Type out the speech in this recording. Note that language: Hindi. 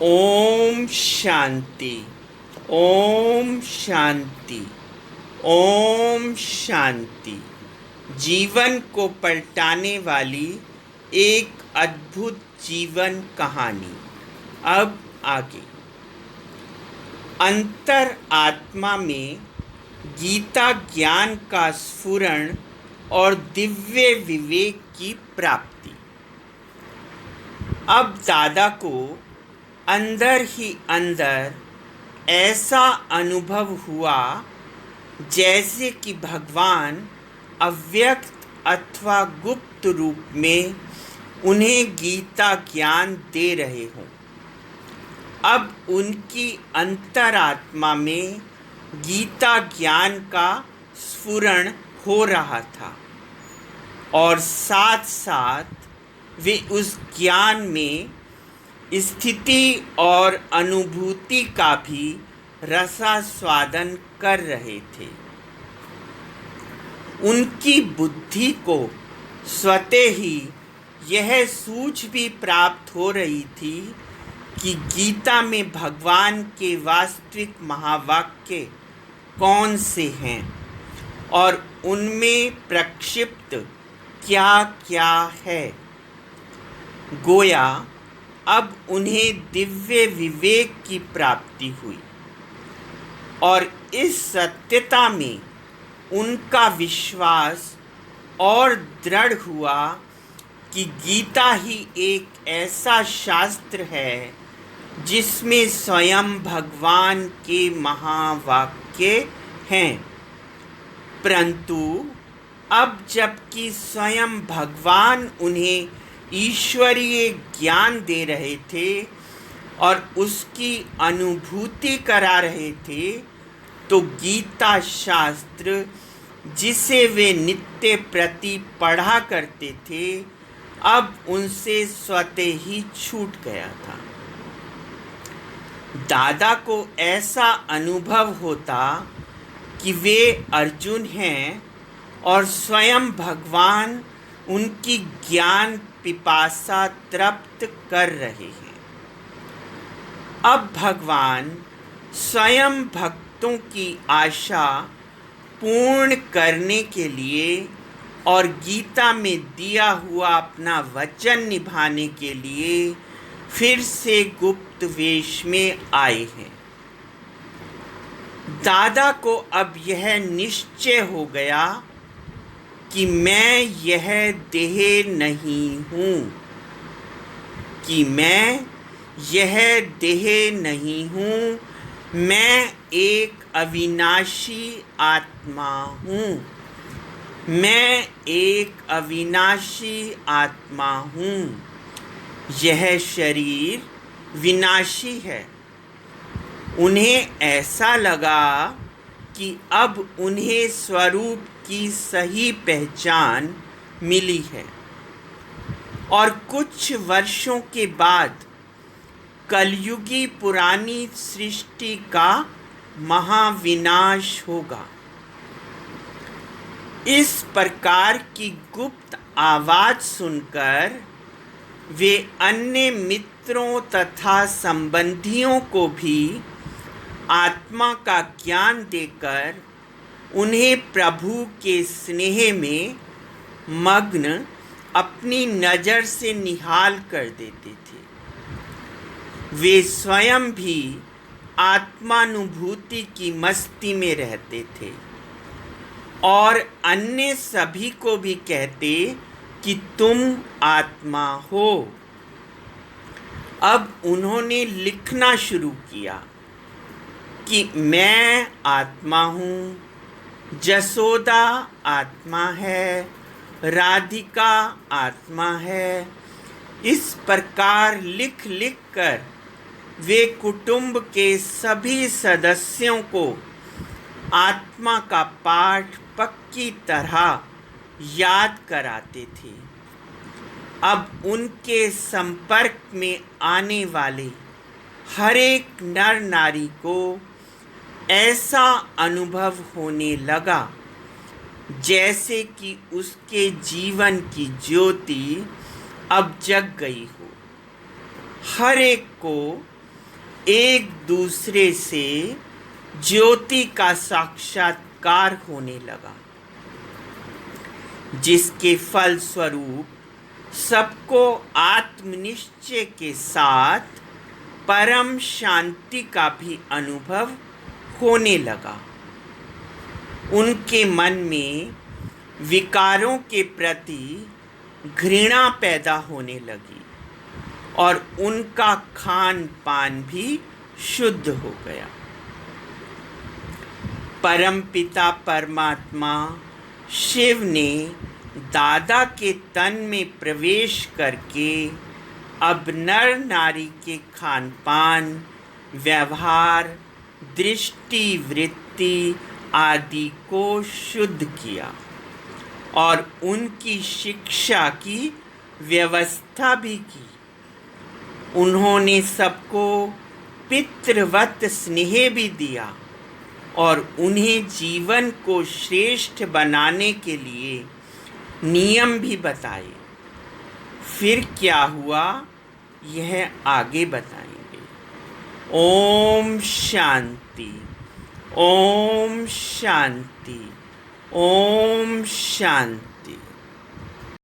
ओम शांति। ओम शांति। ओम शांति। जीवन को पलटाने वाली एक अद्भुत जीवन कहानी। अब आगे। अंतर आत्मा में गीता ज्ञान का स्फुरण और दिव्य विवेक की प्राप्ति। अब दादा को अंदर ही अंदर ऐसा अनुभव हुआ जैसे कि भगवान अव्यक्त अथवा गुप्त रूप में उन्हें गीता ज्ञान दे रहे हों। अब उनकी अंतरात्मा में गीता ज्ञान का स्फुरण हो रहा था और साथ साथ वे उस ज्ञान में स्थिति और अनुभूति का भी रसास्वादन कर रहे थे। उनकी बुद्धि को स्वतः ही यह सूझ भी प्राप्त हो रही थी कि गीता में भगवान के वास्तविक महावाक्य कौन से हैं और उनमें प्रक्षिप्त क्या क्या है। गोया अब उन्हें दिव्य विवेक की प्राप्ति हुई और इस सत्यता में उनका विश्वास और दृढ़ हुआ कि गीता ही एक ऐसा शास्त्र है जिसमें स्वयं भगवान के महावाक्य हैं। परंतु अब जबकि स्वयं भगवान उन्हें ईश्वरीय ज्ञान दे रहे थे और उसकी अनुभूति करा रहे थे, तो गीता शास्त्र जिसे वे नित्य प्रति पढ़ा करते थे अब उनसे स्वतः ही छूट गया था। दादा को ऐसा अनुभव होता कि वे अर्जुन हैं और स्वयं भगवान उनकी ज्ञान पिपासा तृप्त कर रहे हैं। अब भगवान स्वयं भक्तों की आशा पूर्ण करने के लिए और गीता में दिया हुआ अपना वचन निभाने के लिए फिर से गुप्त वेश में आए हैं। दादा को अब यह निश्चय हो गया कि मैं यह देह नहीं हूँ, कि मैं यह देह नहीं हूँ, मैं एक अविनाशी आत्मा हूँ। मैं एक अविनाशी आत्मा हूँ। यह शरीर विनाशी है। उन्हें ऐसा लगा कि अब उन्हें स्वरूप की सही पहचान मिली है और कुछ वर्षों के बाद कलयुगी पुरानी सृष्टि का महाविनाश होगा। इस प्रकार की गुप्त आवाज सुनकर वे अन्य मित्रों तथा संबंधियों को भी आत्मा का ज्ञान देकर उन्हें प्रभु के स्नेह में मग्न अपनी नज़र से निहाल कर देते थे। वे स्वयं भी आत्मानुभूति की मस्ती में रहते थे और अन्य सभी को भी कहते कि तुम आत्मा हो। अब उन्होंने लिखना शुरू किया कि मैं आत्मा हूँ, जसोदा आत्मा है, राधिका आत्मा है। इस प्रकार लिख लिख कर वे कुटुंब के सभी सदस्यों को आत्मा का पाठ पक्की तरह याद कराते थे। अब उनके संपर्क में आने वाले हर एक नर नारी को ऐसा अनुभव होने लगा जैसे कि उसके जीवन की ज्योति अब जग गई हो। हर एक को एक दूसरे से ज्योति का साक्षात्कार होने लगा, जिसके फलस्वरूप सबको आत्मनिश्चय के साथ परम शांति का भी अनुभव होने लगा। उनके मन में विकारों के प्रति घृणा पैदा होने लगी और उनका खान पान भी शुद्ध हो गया। परमपिता परमात्मा शिव ने दादा के तन में प्रवेश करके अब नर नारी के खान पान, व्यवहार, दृष्टि, वृत्ति आदि को शुद्ध किया और उनकी शिक्षा की व्यवस्था भी की। उन्होंने सबको पितृवत स्नेह भी दिया और उन्हें जीवन को श्रेष्ठ बनाने के लिए नियम भी बताए। फिर क्या हुआ यह आगे बताएंगे। ओम शांति, ओम शांति, ओम शांति।